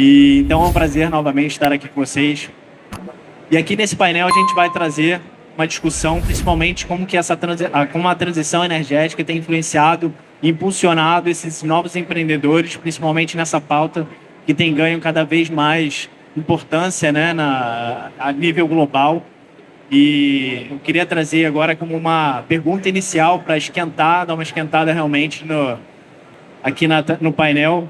Então é um prazer novamente estar aqui com vocês. E aqui nesse painel a gente vai trazer uma discussão, principalmente como a transição energética tem influenciado e impulsionado esses novos empreendedores, principalmente nessa pauta que tem ganho cada vez mais importância, né, a nível global. E eu queria trazer agora como uma pergunta inicial para esquentar, dar uma esquentada realmente aqui no painel.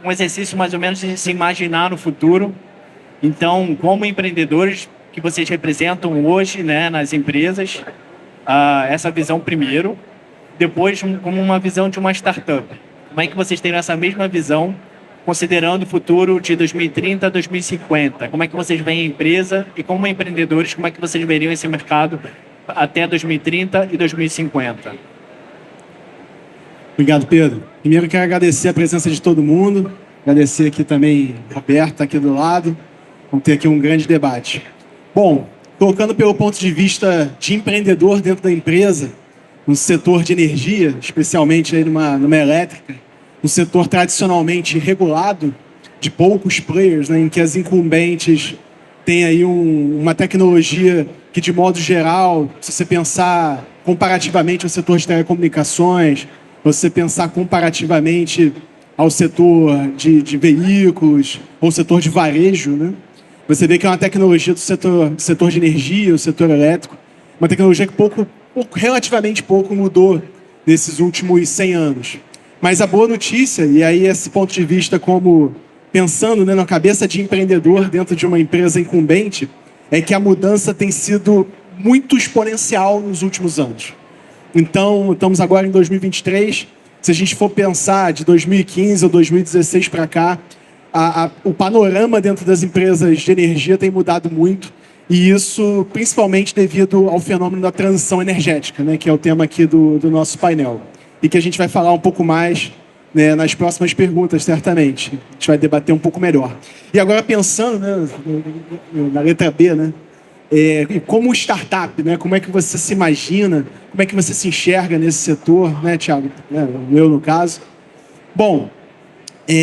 Um exercício mais ou menos de se imaginar no futuro. Então, como empreendedores que vocês representam hoje, né, nas empresas, essa visão primeiro, depois como uma visão de uma startup. Como é que vocês têm essa mesma visão, considerando o futuro de 2030 a 2050? Como é que vocês veem a empresa e como empreendedores, como é que vocês veriam esse mercado até 2030 e 2050? Obrigado, Pedro. Primeiro, quero agradecer a presença de todo mundo, agradecer aqui também a Roberta, aqui do lado. Vamos ter aqui um grande debate. Bom, colocando pelo ponto de vista de empreendedor dentro da empresa, no setor de energia, especialmente aí numa elétrica, um setor tradicionalmente regulado, de poucos players, né, em que as incumbentes têm aí uma tecnologia que, de modo geral, se você pensar comparativamente ao setor de telecomunicações, você pensar comparativamente ao setor de veículos, ou setor de varejo, né, você vê que é uma tecnologia do setor de energia, o setor elétrico, uma tecnologia que relativamente pouco mudou nesses últimos 100 anos. Mas a boa notícia, e aí esse ponto de vista como pensando, né, na cabeça de empreendedor dentro de uma empresa incumbente, é que a mudança tem sido muito exponencial nos últimos anos. Então, estamos agora em 2023, se a gente for pensar de 2015 ou 2016 para cá, o panorama dentro das empresas de energia tem mudado muito, e isso principalmente devido ao fenômeno da transição energética, né, que é o tema aqui do nosso painel. E que a gente vai falar um pouco mais, né, nas próximas perguntas, certamente. A gente vai debater um pouco melhor. E agora pensando, né, na letra B, né, como startup, né, como é que você se imagina, como é que você se enxerga nesse setor, né, Thiago? Eu, no caso. Bom,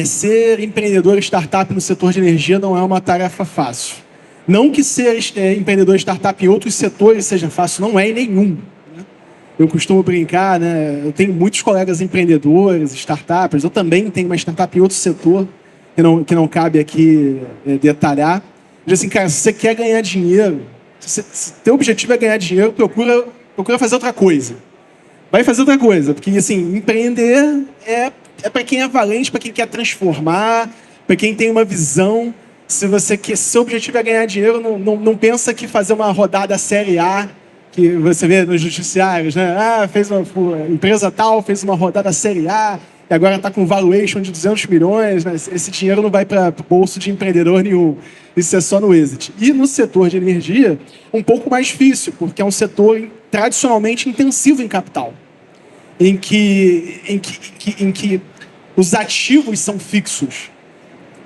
ser empreendedor startup no setor de energia não é uma tarefa fácil. Não que ser empreendedor startup em outros setores seja fácil, não é em nenhum. Eu costumo brincar, né? Eu tenho muitos colegas empreendedores, startups. Eu também tenho uma startup em outro setor que não cabe aqui detalhar. Eu digo assim, cara, se você quer ganhar dinheiro, se teu objetivo é ganhar dinheiro, procura fazer outra coisa. Vai fazer outra coisa, porque assim, empreender é para quem é valente, para quem quer transformar, para quem tem uma visão. Se seu objetivo é ganhar dinheiro, não pensa que fazer uma rodada Série A, que você vê nos noticiários, né? Empresa tal fez uma rodada Série A e agora está com valuation de 200 milhões. Né? Esse dinheiro não vai para o bolso de empreendedor nenhum. Isso é só no exit. E no setor de energia, um pouco mais difícil, porque é um setor tradicionalmente intensivo em capital, em que os ativos são fixos,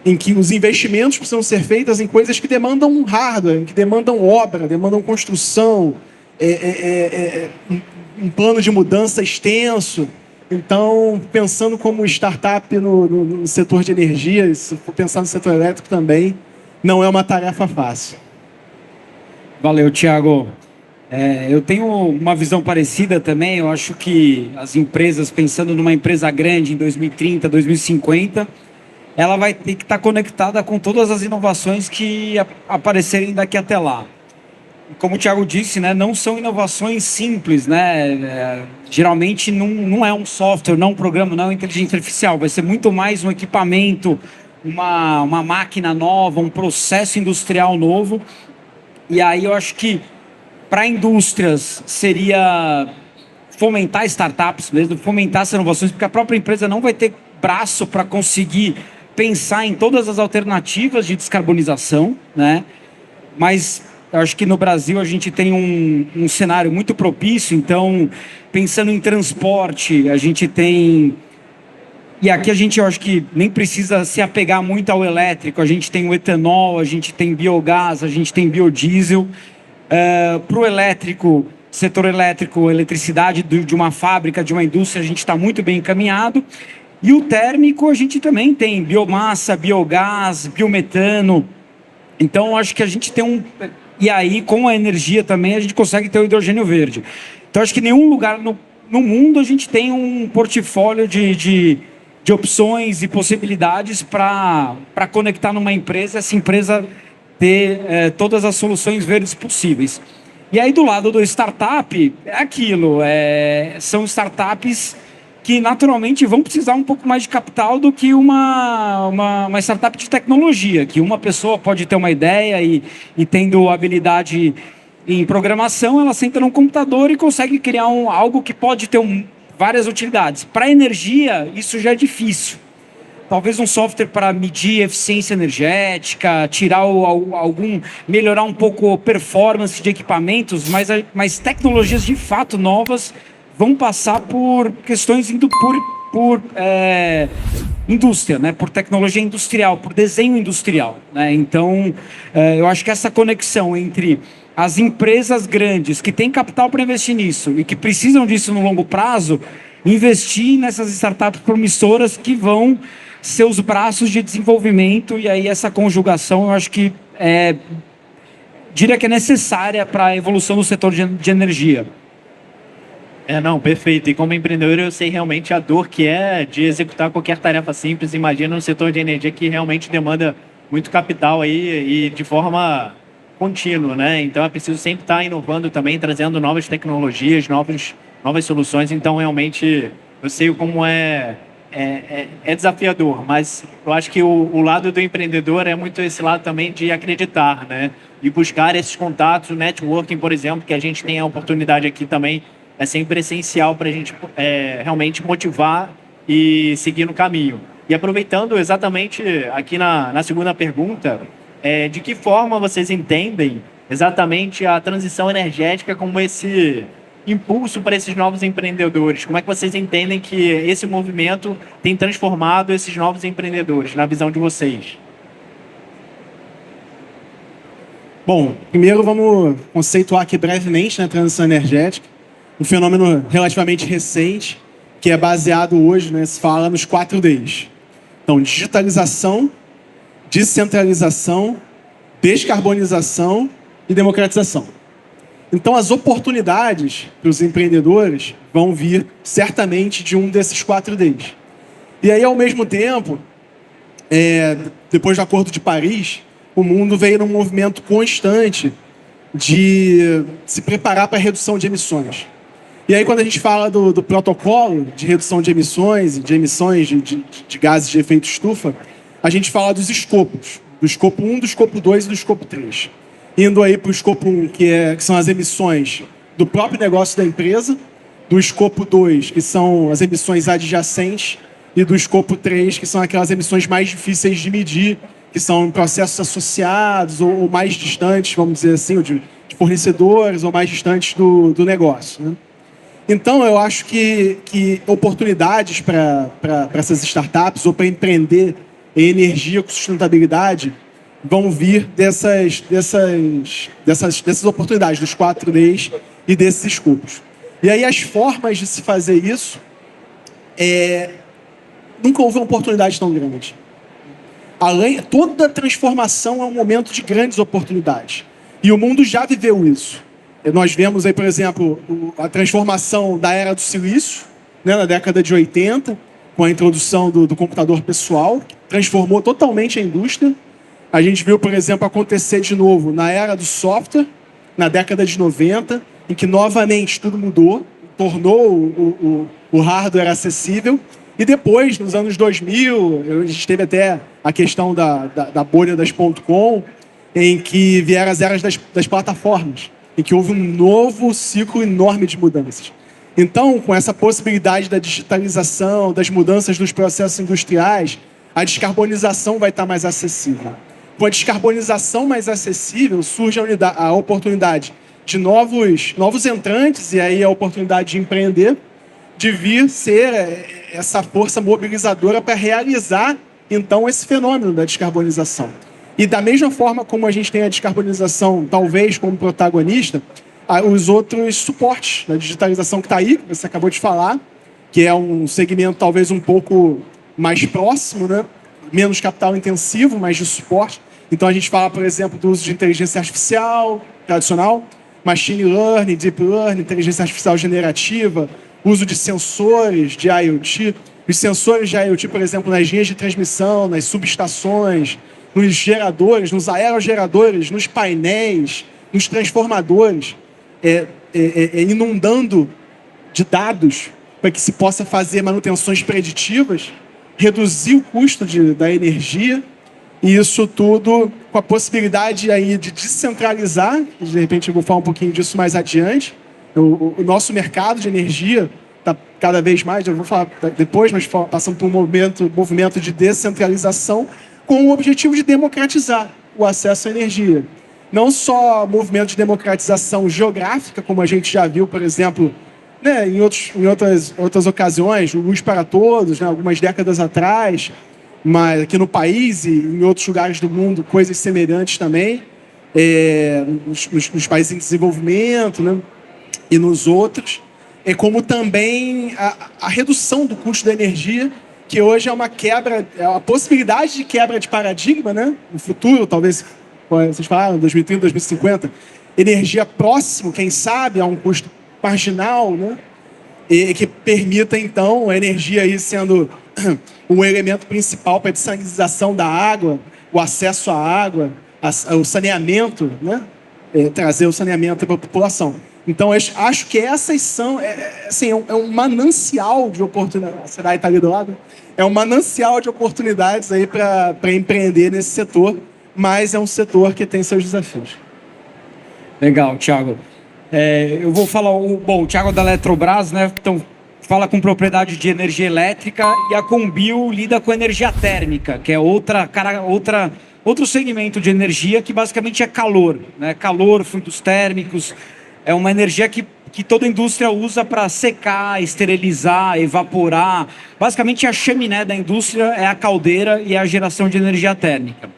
em que os investimentos precisam ser feitos em coisas que demandam hardware, que demandam obra, demandam construção, um plano de mudança extenso. Então, pensando como startup no setor de energia, se for pensar no setor elétrico também, não é uma tarefa fácil. Valeu, Thiago. Eu tenho uma visão parecida também. Eu acho que as empresas, pensando numa empresa grande em 2030, 2050, ela vai ter que estar conectada com todas as inovações que aparecerem daqui até lá. Como o Thiago disse, né, não são inovações simples, né? Geralmente não é um software, não é um programa, não é uma inteligência artificial. Vai ser muito mais um equipamento, uma máquina nova, um processo industrial novo. E aí eu acho que para indústrias seria fomentar startups mesmo, fomentar essas inovações, porque a própria empresa não vai ter braço para conseguir pensar em todas as alternativas de descarbonização, né? Mas eu acho que no Brasil a gente tem um cenário muito propício. Então, pensando em transporte, a gente tem... E aqui a gente, eu acho que nem precisa se apegar muito ao elétrico. A gente tem o etanol, a gente tem biogás, a gente tem biodiesel. Para o elétrico, setor elétrico, eletricidade de uma fábrica, de uma indústria, a gente está muito bem encaminhado. E o térmico a gente também tem biomassa, biogás, biometano. Então acho que a gente tem um... E aí com a energia também a gente consegue ter o hidrogênio verde. Então acho que nenhum lugar no mundo a gente tem um portfólio de opções e possibilidades para conectar numa empresa, essa empresa ter todas as soluções verdes possíveis. E aí do lado do startup, é aquilo, são startups que naturalmente vão precisar um pouco mais de capital do que uma startup de tecnologia, que uma pessoa pode ter uma ideia e tendo habilidade em programação, ela senta num computador e consegue criar algo que pode ter várias utilidades. Para energia, isso já é difícil. Talvez um software para medir eficiência energética, melhorar um pouco a performance de equipamentos, mas tecnologias de fato novas vão passar por questões por indústria, né? Por tecnologia industrial, por desenho industrial, né? Então, eu acho que essa conexão entre as empresas grandes que têm capital para investir nisso e que precisam disso no longo prazo, investir nessas startups promissoras que vão ser os braços de desenvolvimento, e aí essa conjugação eu acho que diria que é necessária para a evolução do setor de energia. Não, perfeito. E como empreendedor eu sei realmente a dor que é de executar qualquer tarefa simples. Imagina um setor de energia que realmente demanda muito capital aí e de forma contínua, né? Então é preciso sempre estar inovando também, trazendo novas tecnologias, novas soluções. Então realmente eu sei como é desafiador, mas eu acho que o lado do empreendedor é muito esse lado também de acreditar, né? E buscar esses contatos, o networking, por exemplo, que a gente tem a oportunidade aqui também, é sempre essencial para a gente realmente motivar e seguir no caminho. E aproveitando exatamente aqui na segunda pergunta, de que forma vocês entendem exatamente a transição energética como esse impulso para esses novos empreendedores? Como é que vocês entendem que esse movimento tem transformado esses novos empreendedores, na visão de vocês? Bom, primeiro vamos conceituar aqui brevemente, né, a transição energética, um fenômeno relativamente recente, que é baseado hoje, né, se fala nos 4Ds. Então, digitalização, descentralização, descarbonização e democratização. Então, as oportunidades para os empreendedores vão vir certamente de um desses 4Ds. E aí, ao mesmo tempo, depois do Acordo de Paris, o mundo veio num movimento constante de se preparar para a redução de emissões. E aí, quando a gente fala do protocolo de redução de emissões de gases de efeito estufa, a gente fala dos escopos, do escopo 1, do escopo 2 e do escopo 3. Indo aí para o escopo 1, que são as emissões do próprio negócio da empresa, do escopo 2, que são as emissões adjacentes, e do escopo 3, que são aquelas emissões mais difíceis de medir, que são processos associados ou mais distantes, vamos dizer assim, de fornecedores ou mais distantes do negócio, né? Então, eu acho que oportunidades para essas startups ou para empreender em energia com sustentabilidade vão vir dessas oportunidades, dos 4Ds e desses escopos. E aí as formas de se fazer isso, nunca houve uma oportunidade tão grande. Toda transformação é um momento de grandes oportunidades. E o mundo já viveu isso. Nós vemos aí, por exemplo, a transformação da era do silício, né, na década de 80, com a introdução do computador pessoal, que transformou totalmente a indústria. A gente viu, por exemplo, acontecer de novo na era do software, na década de 90, em que novamente tudo mudou, tornou o hardware acessível. E depois, nos anos 2000, a gente teve até a questão da bolha das .com, em que vieram as eras das plataformas, em que houve um novo ciclo enorme de mudanças. Então, com essa possibilidade da digitalização, das mudanças dos processos industriais, a descarbonização vai estar mais acessível. Com a descarbonização mais acessível, surge a oportunidade de novos entrantes, e aí a oportunidade de empreender, de vir ser essa força mobilizadora para realizar, então, esse fenômeno da descarbonização. E da mesma forma como a gente tem a descarbonização, talvez, como protagonista, os outros suportes da digitalização que está aí, que você acabou de falar, que é um segmento talvez um pouco mais próximo, né? Menos capital intensivo, mais de suporte. Então a gente fala, por exemplo, do uso de inteligência artificial tradicional, machine learning, deep learning, inteligência artificial generativa, uso de sensores de IoT. Os sensores de IoT, por exemplo, nas linhas de transmissão, nas subestações, nos geradores, nos aerogeradores, nos painéis, nos transformadores, inundando de dados para que se possa fazer manutenções preditivas, reduzir o custo da energia, e isso tudo com a possibilidade aí de descentralizar. De repente eu vou falar um pouquinho disso mais adiante. O nosso mercado de energia está cada vez mais, eu vou falar depois, mas passando por um movimento de descentralização com o objetivo de democratizar o acesso à energia. Não só movimento de democratização geográfica, como a gente já viu, por exemplo, né, em outras ocasiões, Luz para Todos, né, algumas décadas atrás, mas aqui no país e em outros lugares do mundo, coisas semelhantes também, nos países em desenvolvimento, né, e nos outros, como também a redução do custo da energia, que hoje é uma possibilidade de quebra de paradigma, né, no futuro, talvez, vocês falaram, 2030, 2050, energia próximo, quem sabe, a um custo marginal, né, e que permita, então, a energia aí sendo um elemento principal para a dessalinização da água, o acesso à água, o saneamento, né? Trazer o saneamento para a população. Então, acho que essas são... assim, é um manancial de oportunidades. Será que está ali do lado? É um manancial de oportunidades aí para empreender nesse setor, mas é um setor que tem seus desafios. Legal, Thiago. Eu vou falar... Bom, o Thiago é da Eletrobras, né? Então, fala com propriedade de energia elétrica, e a Combil lida com energia térmica, que é outro segmento de energia que basicamente é calor, né? Calor, fluidos térmicos, é uma energia que toda indústria usa para secar, esterilizar, evaporar. Basicamente a chaminé da indústria é a caldeira e a geração de energia térmica.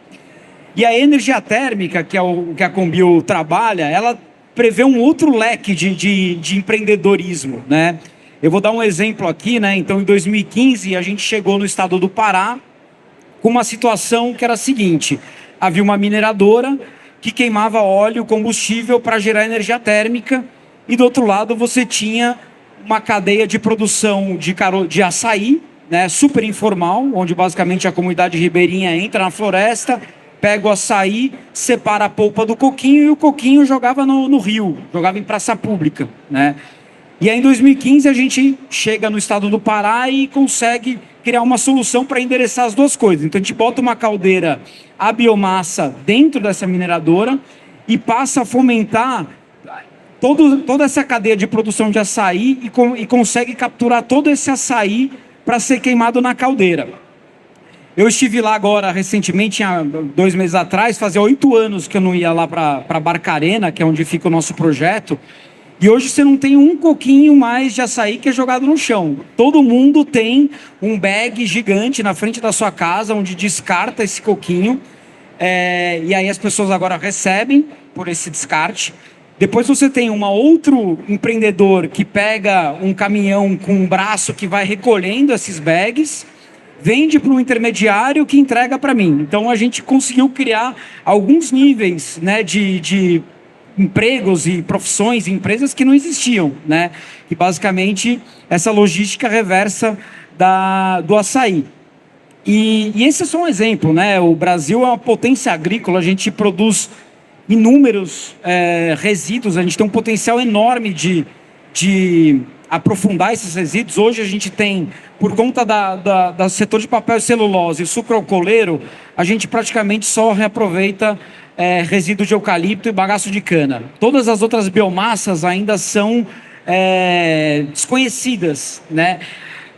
E a energia térmica, que é o que a Combil trabalha, ela prevê um outro leque de empreendedorismo, né? Eu vou dar um exemplo aqui, né? Então, em 2015, a gente chegou no estado do Pará com uma situação que era a seguinte: havia uma mineradora que queimava óleo, combustível para gerar energia térmica, e do outro lado você tinha uma cadeia de produção de açaí, né? Super informal, onde basicamente a comunidade ribeirinha entra na floresta, pega o açaí, separa a polpa do coquinho, e o coquinho jogava no rio, jogava em praça pública, né? E aí, em 2015, a gente chega no estado do Pará e consegue criar uma solução para endereçar as duas coisas. Então, a gente bota uma caldeira a biomassa dentro dessa mineradora e passa a fomentar toda essa cadeia de produção de açaí e consegue capturar todo esse açaí para ser queimado na caldeira. Eu estive lá agora, recentemente, há 2 meses atrás, fazia 8 anos que eu não ia lá para Barcarena, que é onde fica o nosso projeto. E hoje você não tem um coquinho mais de açaí que é jogado no chão. Todo mundo tem um bag gigante na frente da sua casa, onde descarta esse coquinho. E aí as pessoas agora recebem por esse descarte. Depois você tem outro empreendedor que pega um caminhão com um braço que vai recolhendo esses bags, vende para um intermediário que entrega para mim. Então a gente conseguiu criar alguns níveis, né, de empregos e profissões e empresas que não existiam, né? Que basicamente essa logística reversa do açaí. E esse é só um exemplo, né? O Brasil é uma potência agrícola, a gente produz inúmeros resíduos, a gente tem um potencial enorme de aprofundar esses resíduos. Hoje a gente tem, por conta do setor de papel e celulose e sucroalcooleiro, a gente praticamente só reaproveita resíduo de eucalipto e bagaço de cana. Todas as outras biomassas ainda são desconhecidas, né?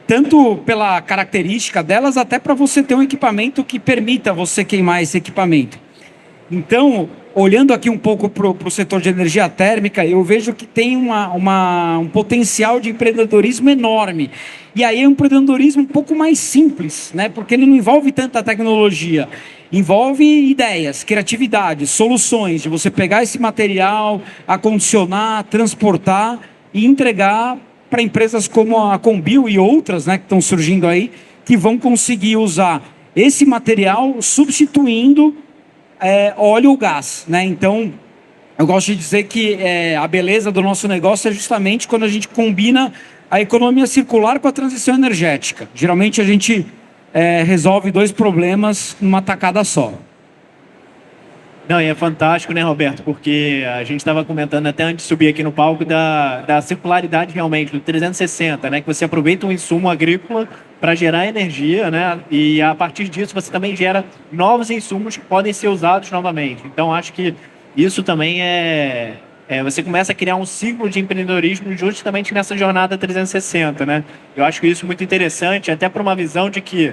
Tanto pela característica delas, até para você ter um equipamento que permita você queimar esse equipamento. Então, olhando aqui um pouco para o setor de energia térmica, eu vejo que tem um potencial de empreendedorismo enorme. E aí é um empreendedorismo um pouco mais simples, né? Porque ele não envolve tanta tecnologia. Envolve ideias, criatividade, soluções, de você pegar esse material, acondicionar, transportar e entregar para empresas como a Combil e outras, né, que estão surgindo aí, que vão conseguir usar esse material substituindo óleo ou gás, né? Então, eu gosto de dizer que a beleza do nosso negócio é justamente quando a gente combina a economia circular com a transição energética. Geralmente a gente resolve dois problemas numa tacada só. Não, e é fantástico, né, Roberto? Porque a gente estava comentando até antes de subir aqui no palco da circularidade realmente, do 360, né? Que você aproveita um insumo agrícola para gerar energia, né? E a partir disso você também gera novos insumos que podem ser usados novamente. Então, acho que isso também você começa a criar um ciclo de empreendedorismo justamente nessa jornada 360, né? Eu acho que isso é muito interessante, até para uma visão de que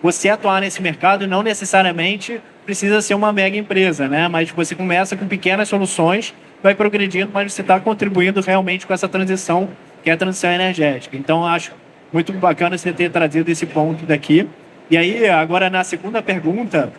você atuar nesse mercado não necessariamente precisa ser uma mega empresa, né? Mas você começa com pequenas soluções, vai progredindo, mas você está contribuindo realmente com essa transição, que é a transição energética. Então, eu acho muito bacana você ter trazido esse ponto daqui. E aí, agora na segunda pergunta,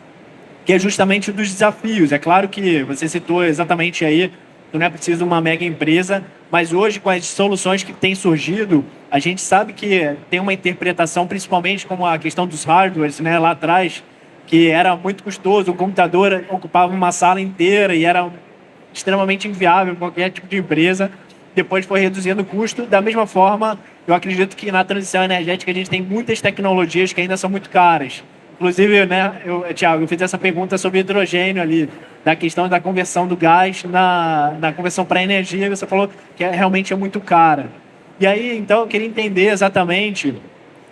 que é justamente dos desafios. É claro que você citou exatamente aí, não é preciso uma mega empresa, mas hoje, com as soluções que têm surgido, a gente sabe que tem uma interpretação, principalmente como a questão dos hardwares, né, lá atrás, que era muito custoso, o computador ocupava uma sala inteira e era extremamente inviável para qualquer tipo de empresa. Depois foi reduzindo o custo. Da mesma forma, eu acredito que na transição energética a gente tem muitas tecnologias que ainda são muito caras. Inclusive, né, Thiago, eu fiz essa pergunta sobre hidrogênio ali, da questão da conversão do gás na conversão para energia, você falou que realmente é muito cara. E aí, então, eu queria entender exatamente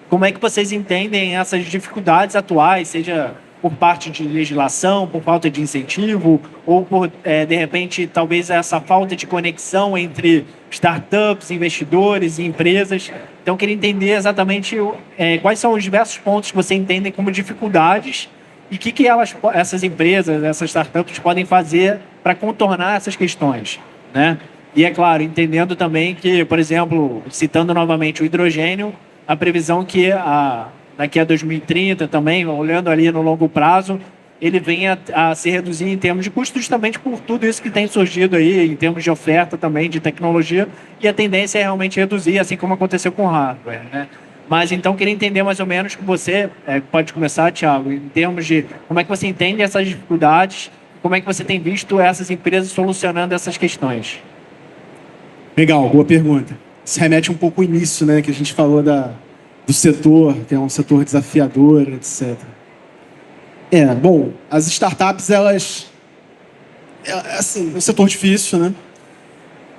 como é que vocês entendem essas dificuldades atuais, seja por parte de legislação, por falta de incentivo, ou por, de repente, talvez essa falta de conexão entre startups, investidores e empresas. Então, eu queria entender exatamente quais são os diversos pontos que você entende como dificuldades e o que essas empresas, essas startups podem fazer para contornar essas questões, né? E, é claro, entendendo também que, por exemplo, citando novamente o hidrogênio, a previsão que daqui a 2030 também, olhando ali no longo prazo, ele venha a se reduzir em termos de custo, justamente por tudo isso que tem surgido aí, em termos de oferta também, de tecnologia, e a tendência é realmente reduzir, assim como aconteceu com o hardware, né? Mas então, queria entender mais ou menos que você, pode começar, Thiago, em termos de como é que você entende essas dificuldades, como é que você tem visto essas empresas solucionando essas questões. Legal, boa pergunta. Se remete um pouco ao início, né, que a gente falou do setor, que é um setor desafiador, etc. Bom, as startups, elas... assim, é um setor difícil, né?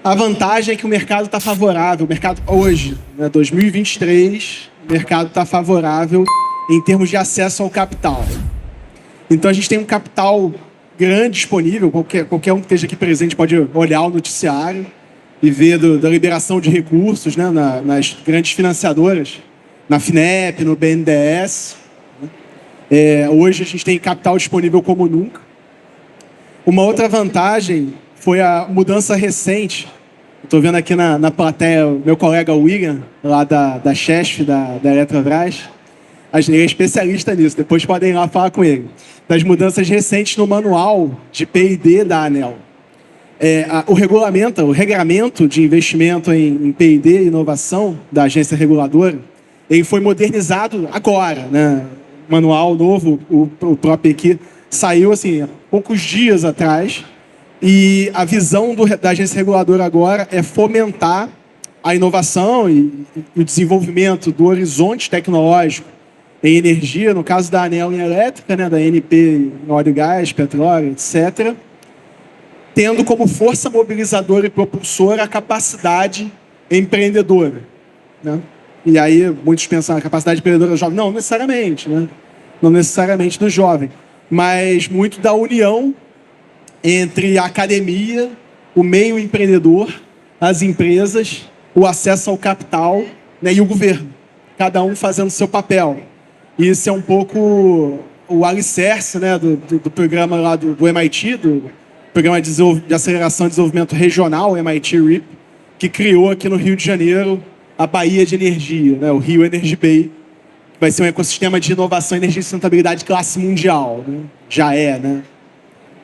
A vantagem é que o mercado está favorável. O mercado, hoje, né, 2023, o mercado está favorável em termos de acesso ao capital. Então, a gente tem um capital grande disponível. Qualquer um que esteja aqui presente pode olhar o noticiário e ver da liberação de recursos, né, nas grandes financiadoras, na FINEP, no BNDES. Hoje a gente tem capital disponível como nunca. Uma outra vantagem foi a mudança recente. Estou vendo aqui na plateia o meu colega William, lá da Chesf, da Eletrobras. Ele é especialista nisso, depois podem ir lá falar com ele. Das mudanças recentes no manual de P&D da ANEEL. O regramento de investimento em P&D e inovação da agência reguladora, ele foi modernizado agora, né? O manual novo, o próprio aqui, saiu assim, há poucos dias atrás, e a visão da agência reguladora agora é fomentar a inovação e o desenvolvimento do horizonte tecnológico em energia, no caso da ANEEL em elétrica, né? Da ANP em óleo e gás, petróleo, etc., tendo como força mobilizadora e propulsora a capacidade empreendedora, né? E aí muitos pensam na capacidade empreendedora do jovem. Não necessariamente, né? Não necessariamente do jovem, mas muito da união entre a academia, o meio empreendedor, as empresas, o acesso ao capital, né, e o governo, cada um fazendo seu papel. E isso é um pouco o alicerce, né, do programa lá do MIT, do Programa de Aceleração e Desenvolvimento Regional, MIT RIP, que criou aqui no Rio de Janeiro a Baía de Energia, né, o Rio Energy Bay, que vai ser um ecossistema de inovação, energia e sustentabilidade de classe mundial, né? Já né?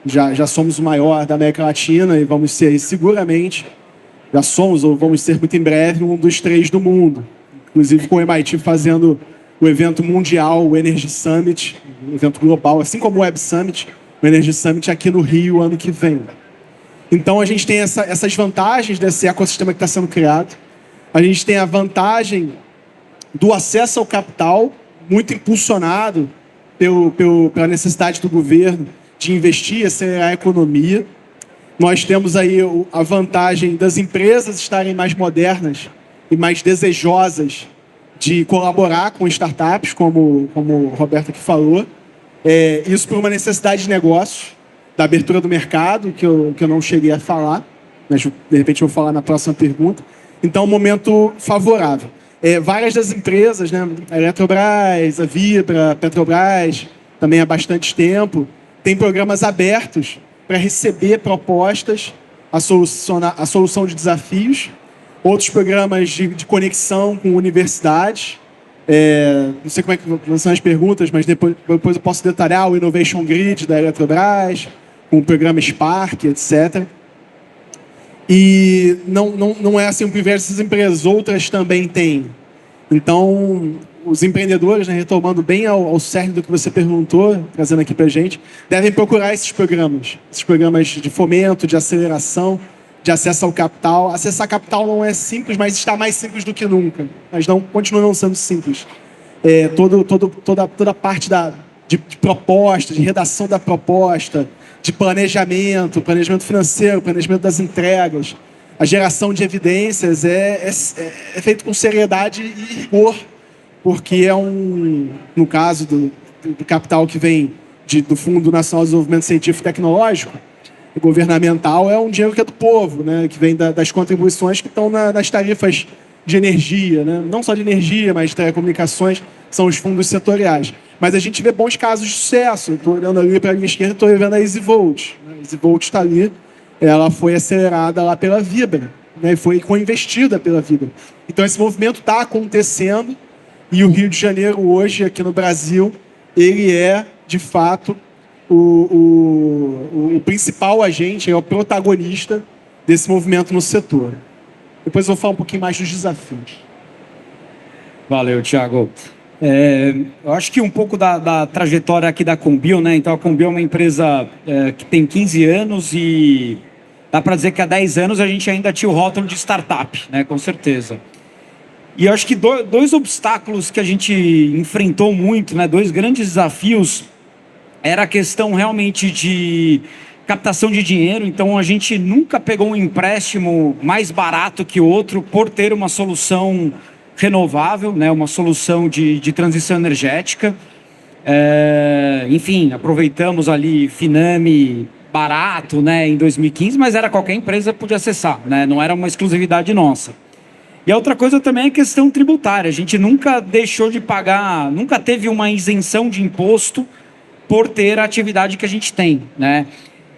Já somos o maior da América Latina e vamos ser seguramente, já somos ou vamos ser muito em breve um dos 3 do mundo, inclusive com o MIT fazendo o evento mundial, o Energy Summit, um evento global, assim como o Web Summit, o Energy Summit aqui no Rio ano que vem. Então a gente tem essas vantagens desse ecossistema que está sendo criado. A gente tem a vantagem do acesso ao capital, muito impulsionado pela necessidade do governo de investir, acelerar a economia. Nós temos aí a vantagem das empresas estarem mais modernas e mais desejosas de colaborar com startups, como o Roberto aqui falou. Isso por uma necessidade de negócio, da abertura do mercado, que eu não cheguei a falar, mas de repente eu vou falar na próxima pergunta. Então, um momento favorável. Várias das empresas, né, a Eletrobras, a Vibra, a Petrobras, também há bastante tempo, tem programas abertos para receber propostas, a solução de desafios, outros programas de conexão com universidades. Não sei como é que são as perguntas, mas depois eu posso detalhar o Innovation Grid da Eletrobras, com o programa Spark, etc. E não é assim o privilégio dessas empresas, outras também têm. Então, os empreendedores, né, retomando bem ao cerne do que você perguntou, trazendo aqui para a gente, devem procurar esses programas de fomento, de aceleração, de acesso ao capital. Acessar capital não é simples, mas está mais simples do que nunca. Mas continua não sendo simples. Toda a parte de proposta, de redação da proposta, de planejamento financeiro, planejamento das entregas, a geração de evidências é feito com seriedade e rigor, porque no caso do capital que vem do Fundo Nacional de Desenvolvimento Científico e Tecnológico, governamental, é um dinheiro que é do povo, né, que vem das contribuições que estão nas tarifas de energia, né, não só de energia, mas de telecomunicações, são os fundos setoriais. Mas a gente vê bons casos de sucesso. Estou olhando ali para a minha esquerda, estou vendo a EasyVolt. A EasyVolt está ali, ela foi acelerada lá pela Vibra, né, e foi co-investida pela Vibra. Então esse movimento está acontecendo e o Rio de Janeiro hoje, aqui no Brasil, ele é, de fato, o principal agente, é o protagonista desse movimento no setor. Depois eu vou falar um pouquinho mais dos desafios. Valeu, Thiago. Eu acho que um pouco da trajetória aqui da Conbio, né? Então a Conbio é uma empresa que tem 15 anos e dá para dizer que há 10 anos a gente ainda tinha o rótulo de startup, né? Com certeza. E eu acho que dois obstáculos que a gente enfrentou muito, né? Dois grandes desafios, era a questão realmente de captação de dinheiro. Então a gente nunca pegou um empréstimo mais barato que outro por ter uma solução renovável, né, uma solução de transição energética. Enfim, aproveitamos ali Finame barato, né, em 2015, mas era qualquer empresa podia acessar, né, não era uma exclusividade nossa. E a outra coisa também é a questão tributária. A gente nunca deixou de pagar, nunca teve uma isenção de imposto por ter a atividade que a gente tem, né?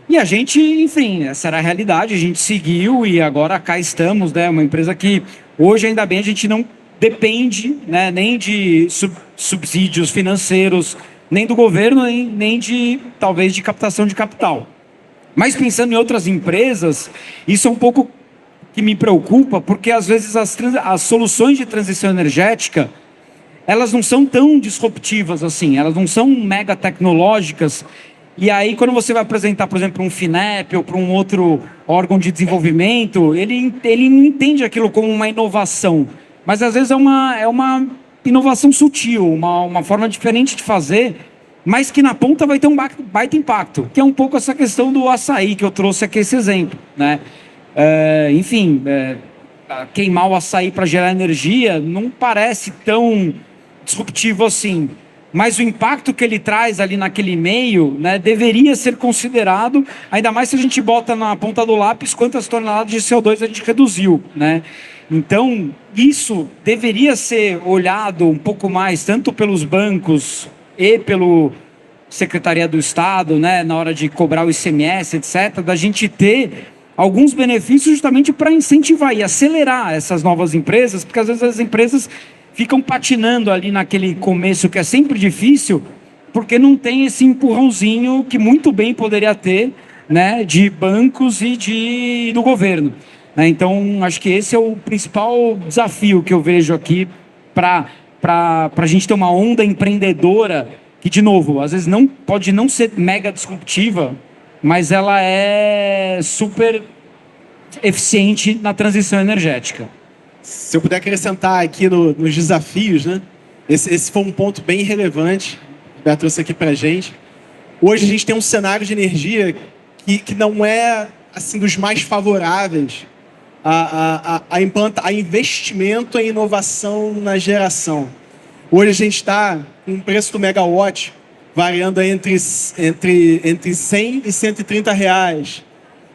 E a gente, enfim, essa era a realidade, a gente seguiu e agora cá estamos, né? Uma empresa que hoje, ainda bem, a gente não depende, né, nem de subsídios financeiros, nem do governo, nem de, talvez, de captação de capital. Mas pensando em outras empresas, isso é um pouco que me preocupa, porque às vezes as soluções de transição energética, elas não são tão disruptivas assim, elas não são mega tecnológicas. E aí, quando você vai apresentar, por exemplo, um FINEP ou para um outro órgão de desenvolvimento, ele não entende aquilo como uma inovação. Mas, às vezes, é uma inovação sutil, uma forma diferente de fazer, mas que na ponta vai ter um baita impacto, que é um pouco essa questão do açaí, que eu trouxe aqui esse exemplo, né? Queimar o açaí para gerar energia não parece tão disruptivo assim. Mas o impacto que ele traz ali naquele meio, né, deveria ser considerado, ainda mais se a gente bota na ponta do lápis quantas toneladas de CO2 a gente reduziu, né? Então, isso deveria ser olhado um pouco mais, tanto pelos bancos e pelo Secretaria do Estado, né, na hora de cobrar o ICMS, etc., da gente ter alguns benefícios justamente para incentivar e acelerar essas novas empresas, porque às vezes as empresas ficam patinando ali naquele começo que é sempre difícil, porque não tem esse empurrãozinho que muito bem poderia ter, né, de bancos e do governo. Né? Então, acho que esse é o principal desafio que eu vejo aqui para para a gente ter uma onda empreendedora que, de novo, às vezes pode não ser mega disruptiva, mas ela é super eficiente na transição energética. Se eu puder acrescentar aqui nos desafios, né? Esse foi um ponto bem relevante. O Roberto trouxe aqui para a gente. Hoje a gente tem um cenário de energia que não é assim dos mais favoráveis a investimento em inovação na geração. Hoje a gente está com o preço do megawatt variando entre 100 e 130 reais,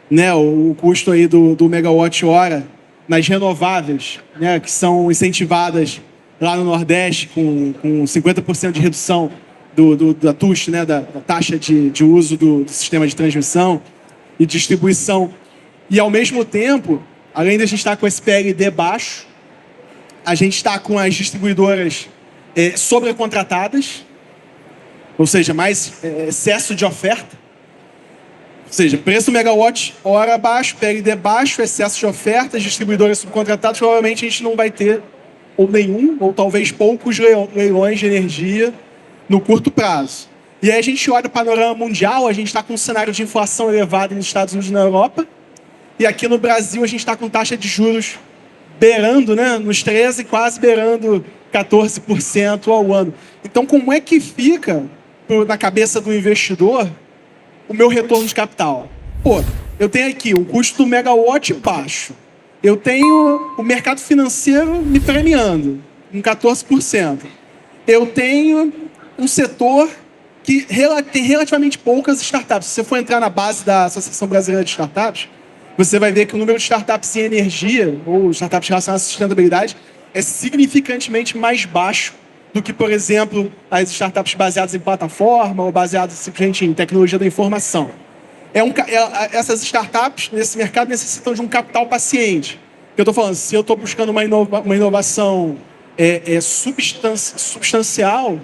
né? O custo aí do megawatt-hora nas renováveis, né? Que são incentivadas lá no Nordeste com 50% de redução da TUST, né? da taxa de uso do sistema de transmissão e distribuição. E, ao mesmo tempo, além de a gente estar com esse PLD baixo, a gente está com as distribuidoras sobrecontratadas, ou seja, mais excesso de oferta. Ou seja, preço megawatt hora baixo, PLD baixo, excesso de oferta, distribuidoras subcontratadas. Provavelmente a gente não vai ter ou nenhum, ou talvez poucos leilões de energia no curto prazo. E aí a gente olha o panorama mundial, a gente está com um cenário de inflação elevada nos Estados Unidos e na Europa, e aqui no Brasil a gente está com taxa de juros beirando, né, nos 13%, quase beirando 14% ao ano. Então, como é que fica na cabeça do investidor o meu retorno de capital? Pô, eu tenho aqui um custo do megawatt baixo. Eu tenho o mercado financeiro me premiando em 14%. Eu tenho um setor que tem relativamente poucas startups. Se você for entrar na base da Associação Brasileira de Startups, você vai ver que o número de startups em energia, ou startups relacionadas à sustentabilidade, é significantemente mais baixo do que, por exemplo, as startups baseadas em plataforma ou baseadas simplesmente em tecnologia da informação. Essas startups nesse mercado necessitam de um capital paciente. Eu estou falando, se eu estou buscando uma inovação substancial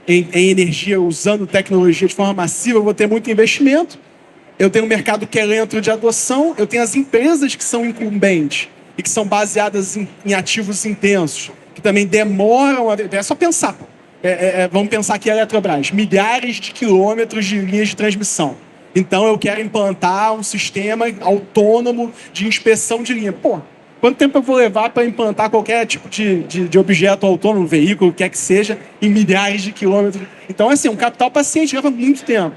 em energia, usando tecnologia de forma massiva, eu vou ter muito investimento. Eu tenho um mercado que é lento de adoção, eu tenho as empresas que são incumbentes e que são baseadas em ativos intensos, que também demoram a... É só pensar. Vamos pensar aqui a Eletrobras, milhares de quilômetros de linhas de transmissão. Então eu quero implantar um sistema autônomo de inspeção de linha. Pô, quanto tempo eu vou levar para implantar qualquer tipo de objeto autônomo, veículo, quer que seja, em milhares de quilômetros? Então, assim, um capital paciente leva muito tempo.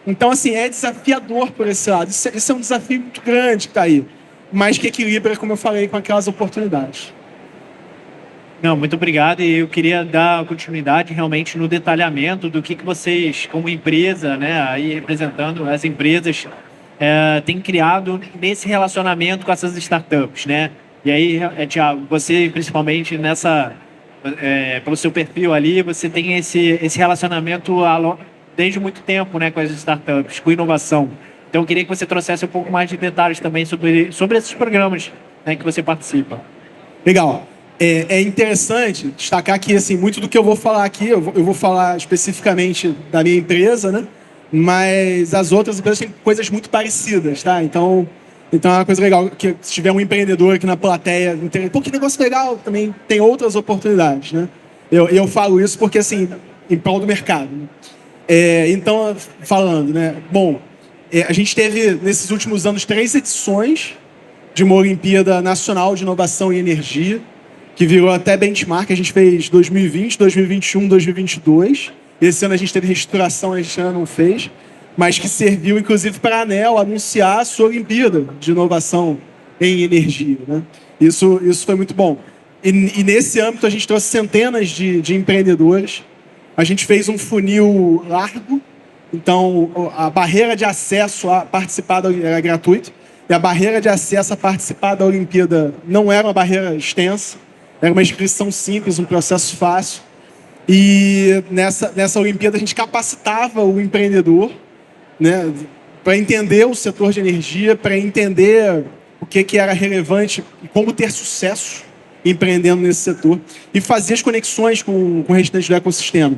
Então, assim, é desafiador por esse lado. Isso é um desafio muito grande que está aí, mas que equilibra, como eu falei, com aquelas oportunidades. Não, muito obrigado. E eu queria dar continuidade realmente no detalhamento do que vocês, como empresa, né, aí representando as empresas, têm criado nesse relacionamento com essas startups, né? E aí, Thiago, você principalmente pelo seu perfil ali, você tem esse relacionamento desde muito tempo, né, com as startups, com inovação. Então, eu queria que você trouxesse um pouco mais de detalhes também sobre esses programas, né, que você participa. Legal. É interessante destacar que, assim, muito do que eu vou falar aqui, eu vou falar especificamente da minha empresa, né? Mas as outras empresas têm coisas muito parecidas, tá? Então é uma coisa legal que se tiver um empreendedor aqui na plateia, pô, que negócio legal, também tem outras oportunidades, né? Eu falo isso porque, assim, em prol do mercado, né? Então, falando, né? Bom, a gente teve, nesses últimos anos, 3 edições de uma Olimpíada Nacional de Inovação e Energia, que virou até benchmark. A gente fez 2020, 2021, 2022. Esse ano a gente teve reestruturação, este ano não fez, mas que serviu, inclusive, para a ANEEL anunciar a sua Olimpíada de Inovação em Energia, né? Isso foi muito bom. E nesse âmbito a gente trouxe centenas de empreendedores. A gente fez um funil largo, então a barreira de acesso a participar era gratuito, e a barreira de acesso a participar da Olimpíada não era uma barreira extensa, era uma inscrição simples, um processo fácil. E nessa Olimpíada a gente capacitava o empreendedor, né, para entender o setor de energia, para entender o que era relevante e como ter sucesso empreendendo nesse setor, e fazer as conexões com o restante do ecossistema.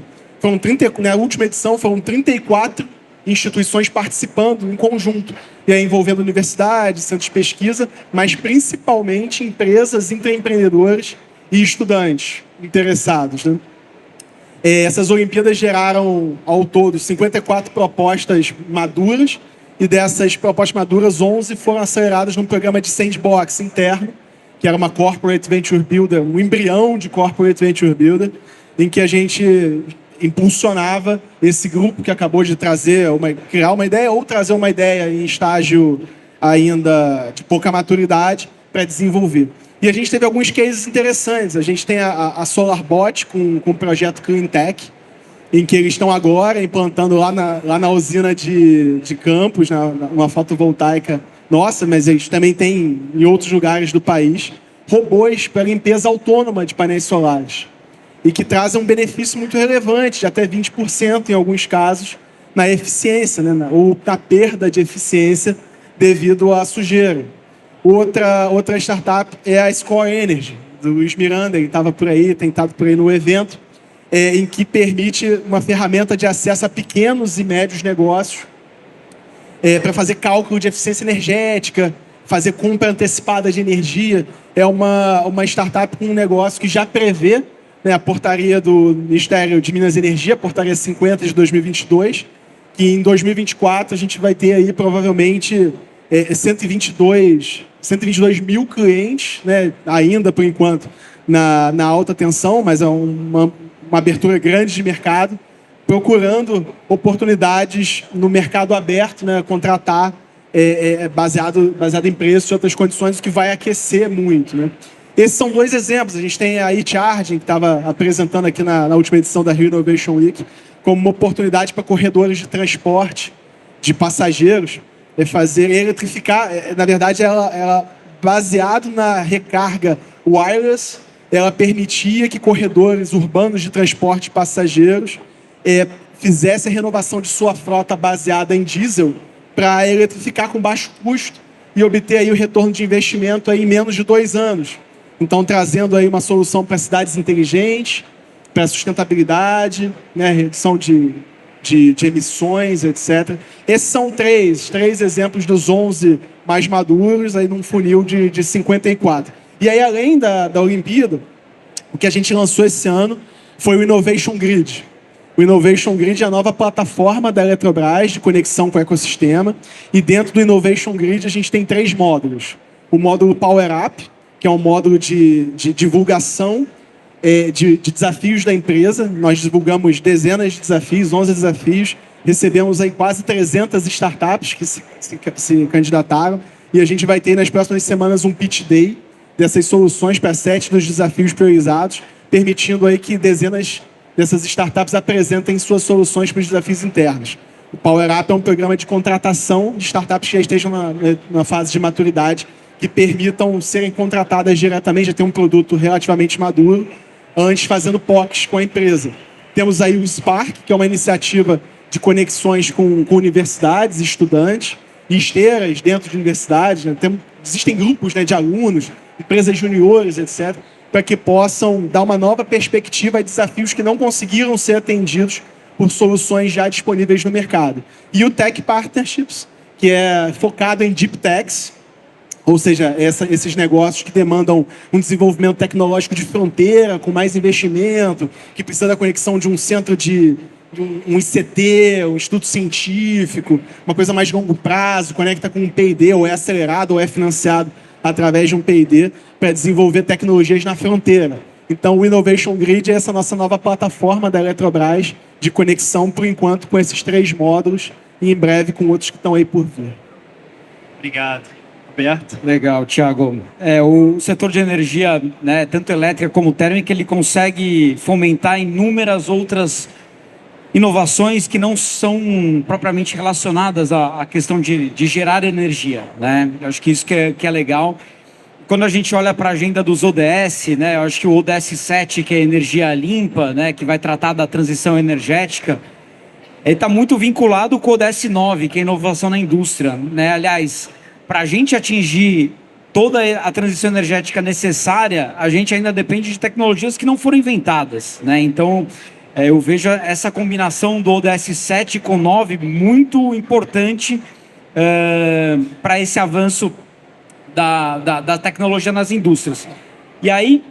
Na última edição foram 34 instituições participando em conjunto, e aí envolvendo universidades, centros de pesquisa, mas principalmente empresas, intraempreendedores e estudantes interessados, né? Essas Olimpíadas geraram, ao todo, 54 propostas maduras, e dessas propostas maduras, 11 foram aceleradas num programa de sandbox interno, que era uma Corporate Venture Builder, um embrião de Corporate Venture Builder, em que a gente impulsionava esse grupo que acabou de criar uma ideia ou trazer uma ideia em estágio ainda de pouca maturidade para desenvolver. E a gente teve alguns cases interessantes. A gente tem a SolarBot com o projeto Cleantech, em que eles estão agora implantando lá na usina de Campos, uma fotovoltaica nossa, mas eles também têm em outros lugares do país, robôs para limpeza autônoma de painéis solares, e que trazem um benefício muito relevante, de até 20% em alguns casos, na eficiência, né, ou na perda de eficiência devido à sujeira. Outra startup é a Score Energy, do Luiz Miranda, ele estava por aí, tentado por aí no evento, em que permite uma ferramenta de acesso a pequenos e médios negócios para fazer cálculo de eficiência energética, fazer compra antecipada de energia. É uma startup com um negócio que já prevê, né, a portaria do Ministério de Minas e Energia, a portaria 50 de 2022, que em 2024 a gente vai ter aí provavelmente 122 mil clientes, né, ainda por enquanto na alta tensão, mas é uma abertura grande de mercado, procurando oportunidades no mercado aberto, né, contratar baseado em preços e outras condições, que vai aquecer muito, né. Esses são dois exemplos. A gente tem a eCharging, que estava apresentando aqui na última edição da Rio Innovation Week, como uma oportunidade para corredores de transporte de passageiros, eletrificar. Na verdade, ela baseado na recarga wireless, ela permitia que corredores urbanos de transporte de passageiros fizessem a renovação de sua frota baseada em diesel para eletrificar com baixo custo e obter aí o retorno de investimento aí em menos de 2 anos. Então, trazendo aí uma solução para cidades inteligentes, para sustentabilidade, né, redução de emissões, etc. Esses são três exemplos dos 11 mais maduros, aí num funil de 54. E aí, além da Olimpíada, o que a gente lançou esse ano foi o Innovation Grid. O Innovation Grid é a nova plataforma da Eletrobras de conexão com o ecossistema. E dentro do Innovation Grid a gente tem 3 módulos. O módulo Power Up, que é um módulo de divulgação de desafios da empresa. Nós divulgamos dezenas de desafios, 11 desafios. Recebemos aí quase 300 startups que se candidataram. E a gente vai ter nas próximas semanas um pitch day dessas soluções para 7 dos desafios priorizados, permitindo aí que dezenas dessas startups apresentem suas soluções para os desafios internos. O Power Up é um programa de contratação de startups que já estejam na fase de maturidade, que permitam serem contratadas diretamente, já ter um produto relativamente maduro, antes fazendo POCs com a empresa. Temos aí o Spark, que é uma iniciativa de conexões com universidades, estudantes, e esteiras dentro de universidades. Né? Existem grupos, né, de alunos, empresas juniores, etc., para que possam dar uma nova perspectiva a desafios que não conseguiram ser atendidos por soluções já disponíveis no mercado. E o Tech Partnerships, que é focado em Deep Techs, ou seja, esses negócios que demandam um desenvolvimento tecnológico de fronteira, com mais investimento, que precisa da conexão de um centro um ICT, um instituto científico, uma coisa mais de longo prazo, conecta com um P&D, ou é acelerado ou é financiado através de um P&D, para desenvolver tecnologias na fronteira. Então, o Innovation Grid é essa nossa nova plataforma da Eletrobras de conexão, por enquanto, com esses 3 módulos, e em breve com outros que estão aí por vir. Obrigado. Roberto? Legal, Thiago. O setor de energia, né, tanto elétrica como térmica, ele consegue fomentar inúmeras outras inovações que não são propriamente relacionadas à questão de gerar energia, né? Eu acho que isso que é legal. Quando a gente olha para a agenda dos ODS, né, eu acho que o ODS 7, que é energia limpa, né, que vai tratar da transição energética, ele está muito vinculado com o ODS 9, que é inovação na indústria, né? Aliás, para a gente atingir toda a transição energética necessária, a gente ainda depende de tecnologias que não foram inventadas, né? Então, eu vejo essa combinação do ODS 7 com 9 muito importante para esse avanço da tecnologia nas indústrias. E aí,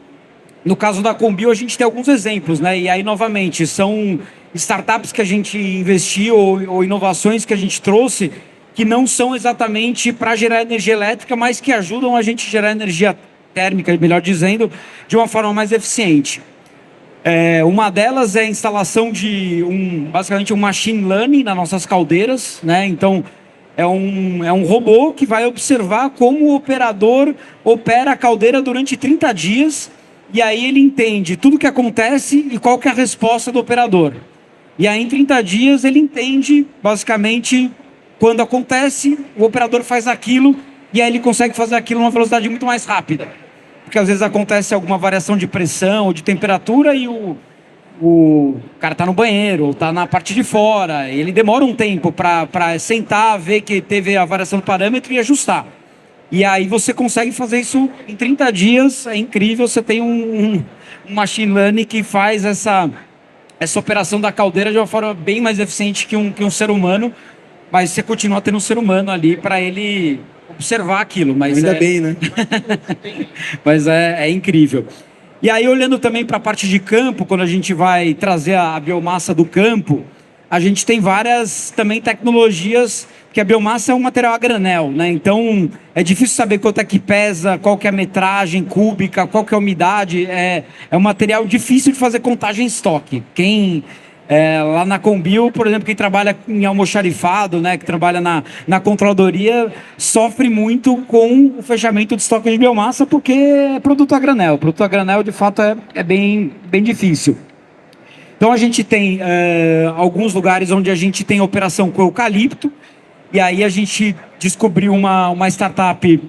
No caso da Combio, a gente tem alguns exemplos, né? E aí, novamente, são startups que a gente investiu ou inovações que a gente trouxe que não são exatamente para gerar energia elétrica, mas que ajudam a gente a gerar energia térmica, melhor dizendo, de uma forma mais eficiente. Uma delas é a instalação de basicamente um machine learning nas nossas caldeiras, né? Então, é um robô que vai observar como o operador opera a caldeira durante 30 dias e aí ele entende tudo o que acontece e qual que é a resposta do operador. E aí, em 30 dias, ele entende, basicamente, quando acontece, o operador faz aquilo e aí ele consegue fazer aquilo numa velocidade muito mais rápida. Porque às vezes acontece alguma variação de pressão ou de temperatura e o cara está no banheiro ou está na parte de fora. E ele demora um tempo para sentar, ver que teve a variação do parâmetro e ajustar. E aí você consegue fazer isso em 30 dias, é incrível. Você tem um machine learning que faz essa operação da caldeira de uma forma bem mais eficiente que um ser humano. Mas você continua tendo um ser humano ali para ele observar aquilo. Mas ainda bem, né? Mas é incrível. E aí, olhando também para a parte de campo, quando a gente vai trazer a biomassa do campo, a gente tem várias também tecnologias, porque a biomassa é um material a granel, né? Então, é difícil saber quanto é que pesa, qual que é a metragem cúbica, qual que é a umidade. É um material difícil de fazer contagem em estoque. Lá na Combio, por exemplo, quem trabalha em almoxarifado, né, que trabalha na controladoria, sofre muito com o fechamento de estoque de biomassa, porque é produto a granel. Produto a granel, de fato, é bem difícil. Então, a gente tem alguns lugares onde a gente tem operação com eucalipto, e aí a gente descobriu uma startup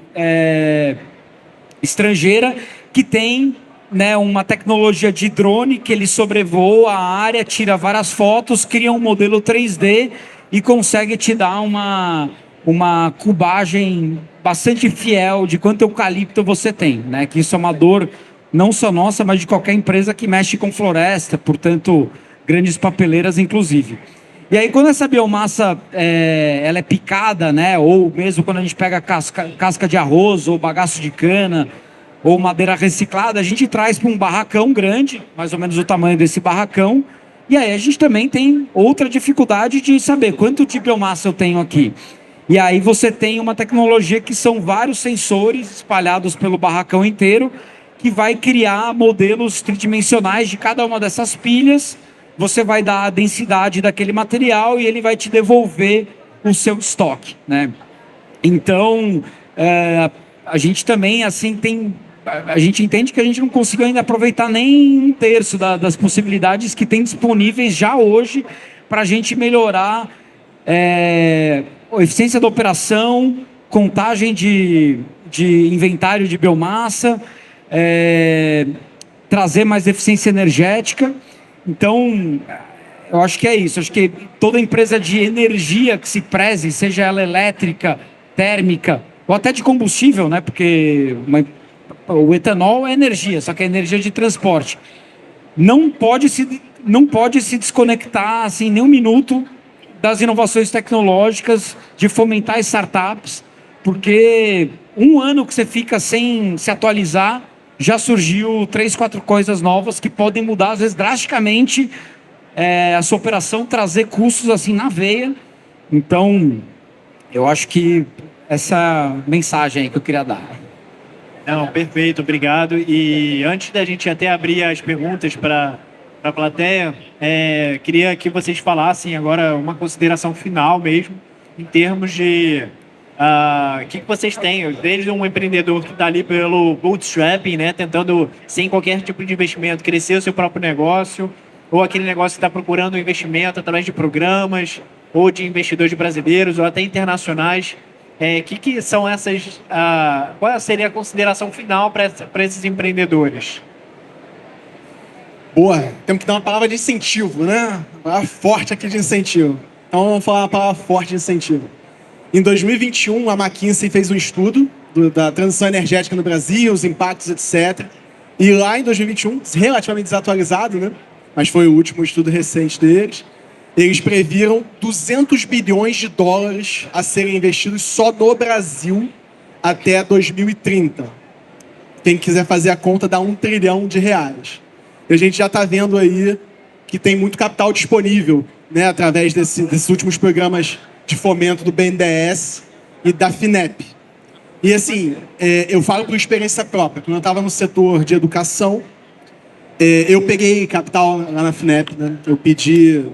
estrangeira que tem, né, uma tecnologia de drone que ele sobrevoa a área, tira várias fotos, cria um modelo 3D e consegue te dar uma cubagem bastante fiel de quanto eucalipto você tem, né? Que isso é uma dor não só nossa, mas de qualquer empresa que mexe com floresta, portanto, grandes papeleiras inclusive. E aí, quando essa biomassa ela é picada, né, ou mesmo quando a gente pega casca de arroz ou bagaço de cana, ou madeira reciclada, a gente traz para um barracão grande, mais ou menos o tamanho desse barracão, e aí a gente também tem outra dificuldade de saber quanto de biomassa eu tenho aqui. E aí você tem uma tecnologia que são vários sensores espalhados pelo barracão inteiro, que vai criar modelos tridimensionais de cada uma dessas pilhas. Você vai dar a densidade daquele material e ele vai te devolver o seu estoque, né? Então, a gente também, assim, a gente entende que a gente não conseguiu ainda aproveitar nem um terço das possibilidades que tem disponíveis já hoje para a gente melhorar a eficiência da operação, contagem de inventário de biomassa, trazer mais eficiência energética. Então, eu acho que é isso. Acho que toda empresa de energia que se preze, seja ela elétrica, térmica, ou até de combustível, né? Porque o etanol é energia, só que é energia de transporte. Não pode se desconectar assim, nem um minuto das inovações tecnológicas, de fomentar startups, porque um ano que você fica sem se atualizar, já surgiu 3, 4 coisas novas que podem mudar, às vezes, drasticamente a sua operação, trazer custos assim na veia. Então, eu acho que essa mensagem aí que eu queria dar. Não, perfeito, obrigado. E antes da gente até abrir as perguntas para a plateia, queria que vocês falassem agora uma consideração final mesmo, em termos de o que vocês têm, desde um empreendedor que está ali pelo bootstrapping, né, tentando, sem qualquer tipo de investimento, crescer o seu próprio negócio, ou aquele negócio que está procurando um investimento através de programas, ou de investidores brasileiros, ou até internacionais. Que são essas... qual seria a consideração final para esses empreendedores? Boa, temos que dar uma palavra de incentivo, né? Uma palavra forte aqui de incentivo. Então vamos falar uma palavra forte de incentivo. Em 2021, a McKinsey fez um estudo da transição energética no Brasil, os impactos, etc. E lá em 2021, relativamente desatualizado, né? Mas foi o último estudo recente deles, eles previram 200 bilhões de dólares a serem investidos só no Brasil até 2030. Quem quiser fazer a conta dá R$ 1 trilhão. E a gente já está vendo aí que tem muito capital disponível, né, através desses últimos programas de fomento do BNDES e da FINEP. E assim, eu falo por experiência própria. Quando eu estava no setor de educação, eu peguei capital lá na FINEP, né? Eu pedi...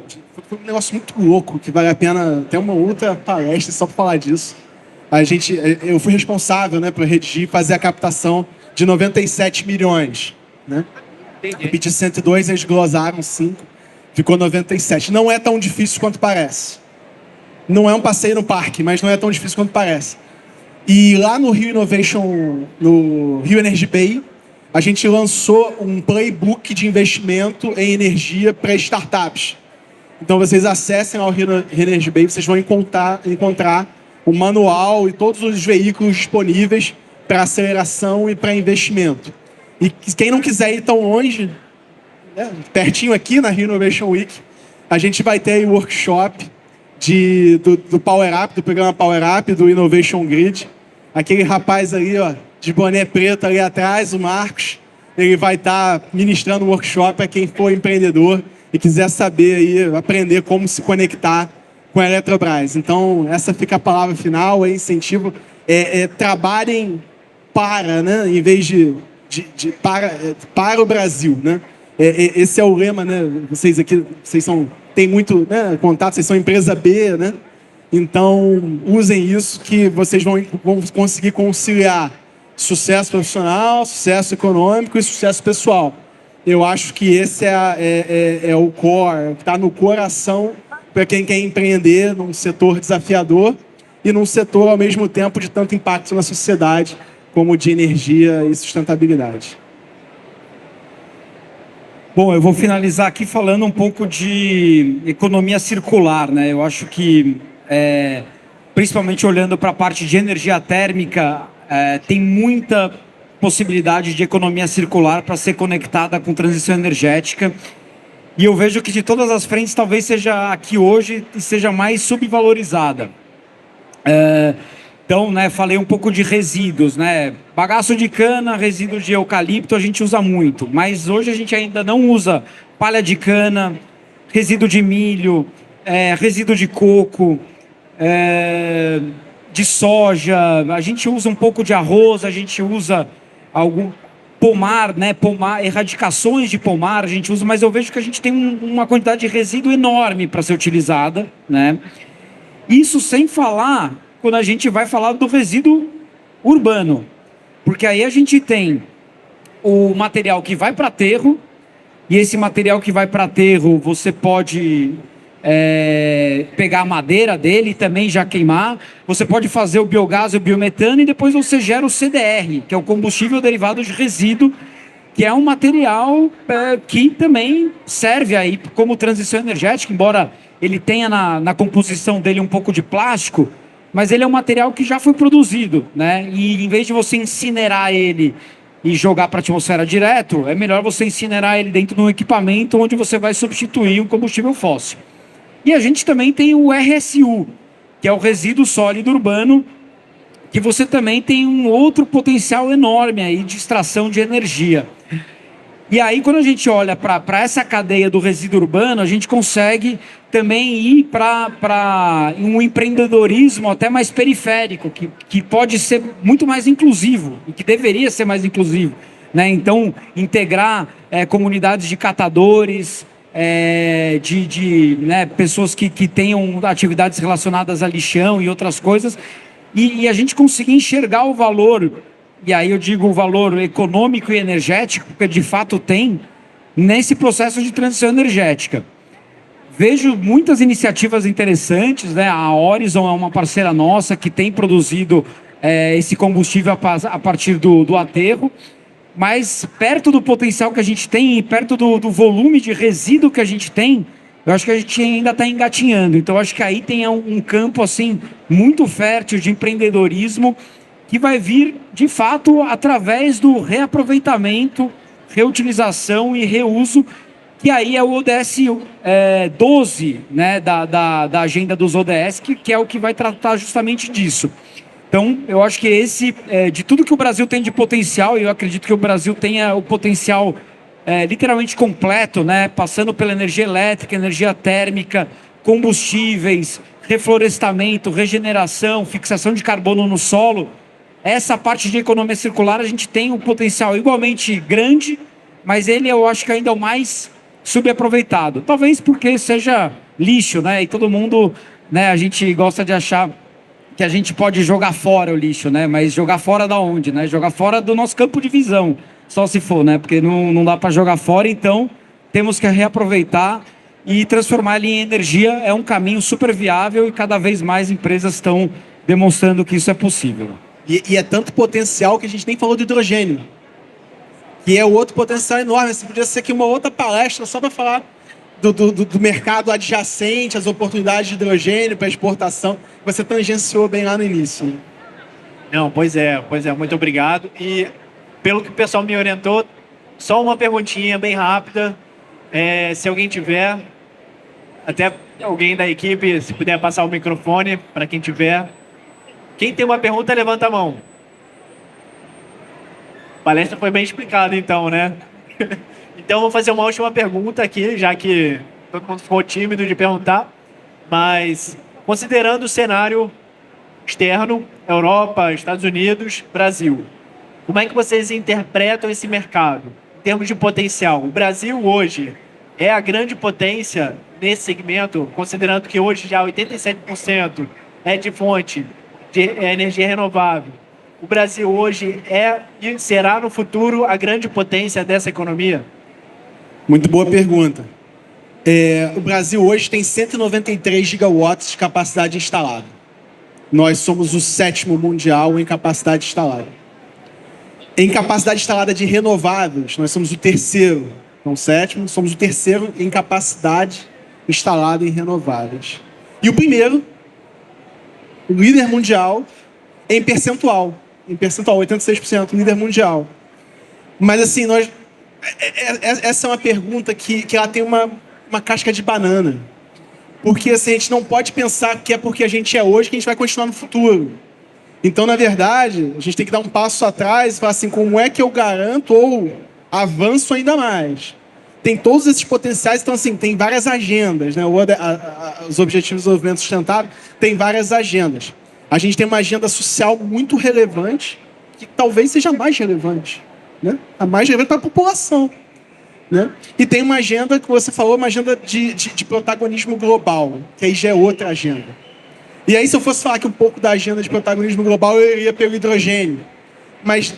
Foi um negócio muito louco, que vale a pena até uma outra palestra só para falar disso. Eu fui responsável, né, por redigir e fazer a captação de 97 milhões. Né? Eu pedi 102, eles glosaram 5, ficou 97. Não é tão difícil quanto parece. Não é um passeio no parque, mas não é tão difícil quanto parece. E lá no Rio Innovation, no Rio Energy Bay, a gente lançou um playbook de investimento em energia para startups. Então, vocês acessem ao Rio Energy Bay, vocês vão encontrar o manual e todos os veículos disponíveis para aceleração e para investimento. E quem não quiser ir tão longe, né, pertinho aqui na Rio Innovation Week, a gente vai ter aí o workshop do Power Up, do programa Power Up, do Innovation Grid. Aquele rapaz ali, ó, de boné preto ali atrás, o Marcos, ele vai estar ministrando um workshop para quem for empreendedor e quiser saber aí, aprender como se conectar com a Eletrobras. Então, essa fica a palavra final, é incentivo. Trabalhem para, né, em vez para o Brasil, né? Esse é o lema, né? Vocês aqui, têm muito, né, contato, vocês são empresa B, né? Então, usem isso que vocês vão conseguir conciliar sucesso profissional, sucesso econômico e sucesso pessoal. Eu acho que esse é o core, que está no coração para quem quer empreender num setor desafiador e num setor, ao mesmo tempo, de tanto impacto na sociedade, como de energia e sustentabilidade. Bom, eu vou finalizar aqui falando um pouco de economia circular, né? Eu acho que, principalmente olhando para a parte de energia térmica, tem muita possibilidade de economia circular para ser conectada com transição energética. E eu vejo que de todas as frentes, talvez seja aqui hoje e seja mais subvalorizada. Então, né, falei um pouco de resíduos, né? Bagaço de cana, resíduo de eucalipto, a gente usa muito. Mas hoje a gente ainda não usa palha de cana, resíduo de milho, resíduo de coco, de soja. A gente usa um pouco de arroz, a gente usa algum pomar, né? Erradicações de pomar a gente usa, mas eu vejo que a gente tem uma quantidade de resíduo enorme para ser utilizada, né? Isso sem falar quando a gente vai falar do resíduo urbano, porque aí a gente tem o material que vai para aterro, e esse material que vai para aterro você pode pegar a madeira dele e também já queimar. Você pode fazer o biogás e o biometano e depois você gera o CDR, que é o combustível derivado de resíduo, que é um material que também serve aí como transição energética, embora ele tenha na composição dele um pouco de plástico, mas ele é um material que já foi produzido, né? E em vez de você incinerar ele e jogar para a atmosfera direto, é melhor você incinerar ele dentro de um equipamento onde você vai substituir o combustível fóssil. E a gente também tem o RSU, que é o resíduo sólido urbano, que você também tem um outro potencial enorme aí de extração de energia. E aí, quando a gente olha para essa cadeia do resíduo urbano, a gente consegue também ir para um empreendedorismo até mais periférico, que pode ser muito mais inclusivo, e que deveria ser mais inclusivo, né? Então, integrar comunidades de catadores, né, pessoas que tenham atividades relacionadas a lixão e outras coisas, e a gente conseguir enxergar o valor, e aí eu digo o valor econômico e energético, porque de fato tem, nesse processo de transição energética. Vejo muitas iniciativas interessantes, né? A Horizon é uma parceira nossa que tem produzido esse combustível a partir do aterro, mas perto do potencial que a gente tem e perto do volume de resíduo que a gente tem, eu acho que a gente ainda está engatinhando. Então, eu acho que aí tem um campo assim muito fértil de empreendedorismo que vai vir, de fato, através do reaproveitamento, reutilização e reuso, que aí é o ODS 12, né, da agenda dos ODS, que é o que vai tratar justamente disso. Então, eu acho que de tudo que o Brasil tem de potencial, e eu acredito que o Brasil tenha o potencial literalmente completo, né? Passando pela energia elétrica, energia térmica, combustíveis, reflorestamento, regeneração, fixação de carbono no solo. Essa parte de economia circular a gente tem um potencial igualmente grande, mas ele eu acho que ainda é o mais subaproveitado. Talvez porque seja lixo, né? E todo mundo, né? A gente gosta de achar que a gente pode jogar fora o lixo, né? Mas jogar fora da onde, né? Jogar fora do nosso campo de visão, só se for, né? Porque não dá para jogar fora, então temos que reaproveitar e transformar ele em energia. É um caminho super viável e cada vez mais empresas estão demonstrando que isso é possível. E é tanto potencial que a gente nem falou do hidrogênio, que é outro potencial enorme. Assim, podia ser aqui uma outra palestra só para falar do mercado adjacente, as oportunidades de hidrogênio para exportação. Você tangenciou bem lá no início. Né? Não, pois é, muito obrigado. E pelo que o pessoal me orientou, só uma perguntinha bem rápida. Se alguém tiver, até alguém da equipe, se puder passar o microfone para quem tiver. Quem tem uma pergunta, levanta a mão. A palestra foi bem explicada, então, né? Então, vou fazer uma última pergunta aqui, já que todo mundo ficou tímido de perguntar. Mas, considerando o cenário externo, Europa, Estados Unidos, Brasil, como é que vocês interpretam esse mercado em termos de potencial? O Brasil hoje é a grande potência nesse segmento, considerando que hoje já 87% é de fonte de energia renovável. O Brasil hoje é e será no futuro a grande potência dessa economia? Muito boa pergunta. O Brasil hoje tem 193 gigawatts de capacidade instalada. Nós somos o 7º mundial em capacidade instalada. Em capacidade instalada de renováveis, nós somos o 3º, não 7º, somos o 3º em capacidade instalada em renováveis. E o primeiro, o líder mundial, em percentual, 86%, líder mundial. Mas assim, essa é uma pergunta que ela tem uma casca de banana. Porque assim, a gente não pode pensar que é porque a gente é hoje que a gente vai continuar no futuro. Então, na verdade, a gente tem que dar um passo atrás e falar assim, como é que eu garanto ou avanço ainda mais? Tem todos esses potenciais, então assim, tem várias agendas, né? Os Objetivos de Desenvolvimento Sustentável tem várias agendas. A gente tem uma agenda social muito relevante, que talvez seja mais relevante, né? A mais relevante para a população. Né? E tem uma agenda que você falou, uma agenda de protagonismo global, que aí já é outra agenda. E aí, se eu fosse falar aqui um pouco da agenda de protagonismo global, eu iria pelo hidrogênio. Mas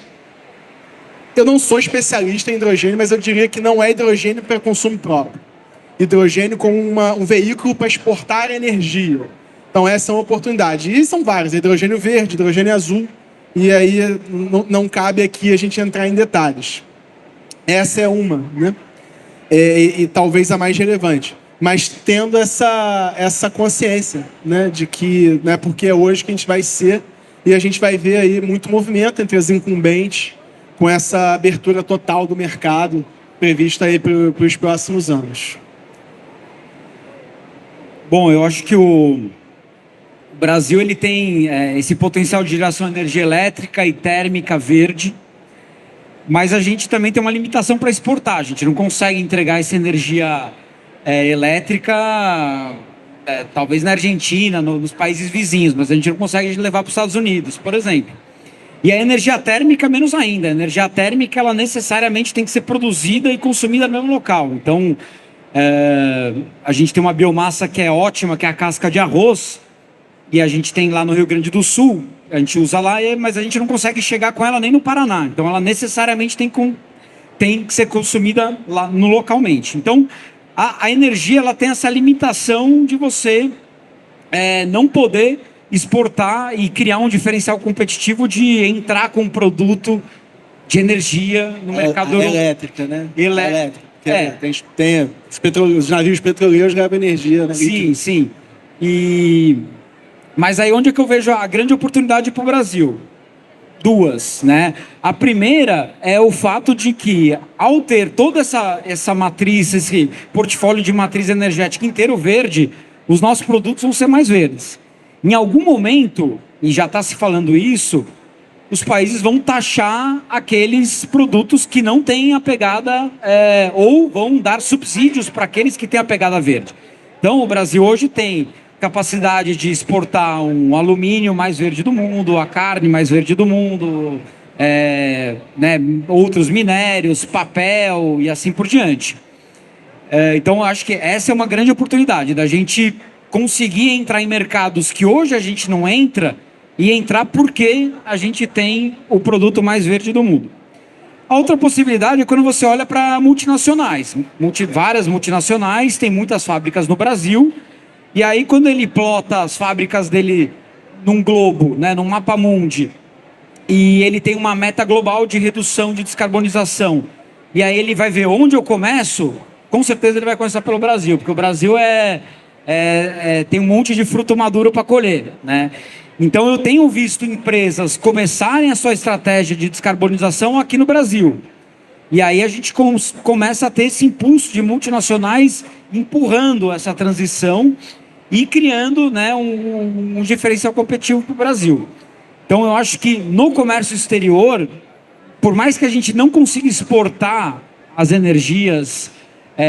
eu não sou especialista em hidrogênio, mas eu diria que não é hidrogênio para consumo próprio. Hidrogênio como um veículo para exportar energia. Então, essa é uma oportunidade. E são várias, hidrogênio verde, hidrogênio azul, e aí não cabe aqui a gente entrar em detalhes. Essa é uma, né? E talvez a mais relevante. Mas tendo essa consciência, né? De que não é porque é hoje que a gente vai ser, e a gente vai ver aí muito movimento entre as incumbentes, com essa abertura total do mercado prevista aí para os próximos anos. Bom, eu acho que o Brasil ele tem esse potencial de geração de energia elétrica e térmica verde, mas a gente também tem uma limitação para exportar. A gente não consegue entregar essa energia elétrica, talvez na Argentina, nos países vizinhos, mas a gente não consegue levar para os Estados Unidos, por exemplo. E a energia térmica, menos ainda. A energia térmica, ela necessariamente tem que ser produzida e consumida no mesmo local. Então, a gente tem uma biomassa que é ótima, que é a casca de arroz, e a gente tem lá no Rio Grande do Sul, a gente usa lá, mas a gente não consegue chegar com ela nem no Paraná. Então, ela necessariamente tem que ser consumida lá localmente. Então, a energia ela tem essa limitação de você não poder exportar e criar um diferencial competitivo de entrar com um produto de energia no mercado elétrica, né? Elétrica. Tem os navios petroleiros levam energia, né? Sim. Mas aí onde é que eu vejo a grande oportunidade para o Brasil? Duas, né? A primeira é o fato de que, ao ter toda essa matriz, esse portfólio de matriz energética inteiro verde, os nossos produtos vão ser mais verdes. Em algum momento, e já está se falando isso, os países vão taxar aqueles produtos que não têm a pegada, ou vão dar subsídios para aqueles que têm a pegada verde. Então, o Brasil hoje tem capacidade de exportar um alumínio mais verde do mundo, a carne mais verde do mundo, né, outros minérios, papel e assim por diante. Então, eu acho que essa é uma grande oportunidade da gente conseguir entrar em mercados que hoje a gente não entra e entrar porque a gente tem o produto mais verde do mundo. A outra possibilidade é quando você olha para multinacionais. Várias multinacionais, tem muitas fábricas no Brasil, e aí quando ele plota as fábricas dele num globo, né, num mapa mundi, e ele tem uma meta global de redução de descarbonização, e aí ele vai ver onde eu começo, com certeza ele vai começar pelo Brasil, porque o Brasil tem um monte de fruto maduro para colher, né? Então eu tenho visto empresas começarem a sua estratégia de descarbonização aqui no Brasil. E aí a gente começa a ter esse impulso de multinacionais empurrando essa transição e criando, né, um diferencial competitivo para o Brasil. Então eu acho que no comércio exterior, por mais que a gente não consiga exportar as energias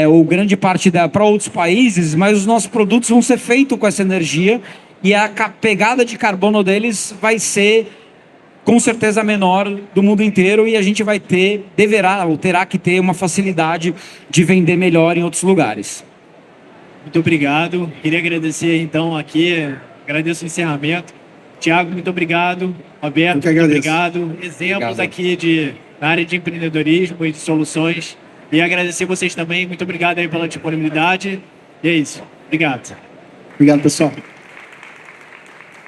ou grande parte para outros países, mas os nossos produtos vão ser feitos com essa energia e a pegada de carbono deles vai ser com certeza menor do mundo inteiro, e a gente vai terá que ter uma facilidade de vender melhor em outros lugares. Muito obrigado. Queria agradecer então aqui, agradeço o encerramento. Thiago, muito obrigado. Roberto, muito obrigado. Exemplos aqui na área de empreendedorismo e de soluções. E agradecer vocês também. Muito obrigado aí pela disponibilidade. E é isso. Obrigado. Obrigado, pessoal.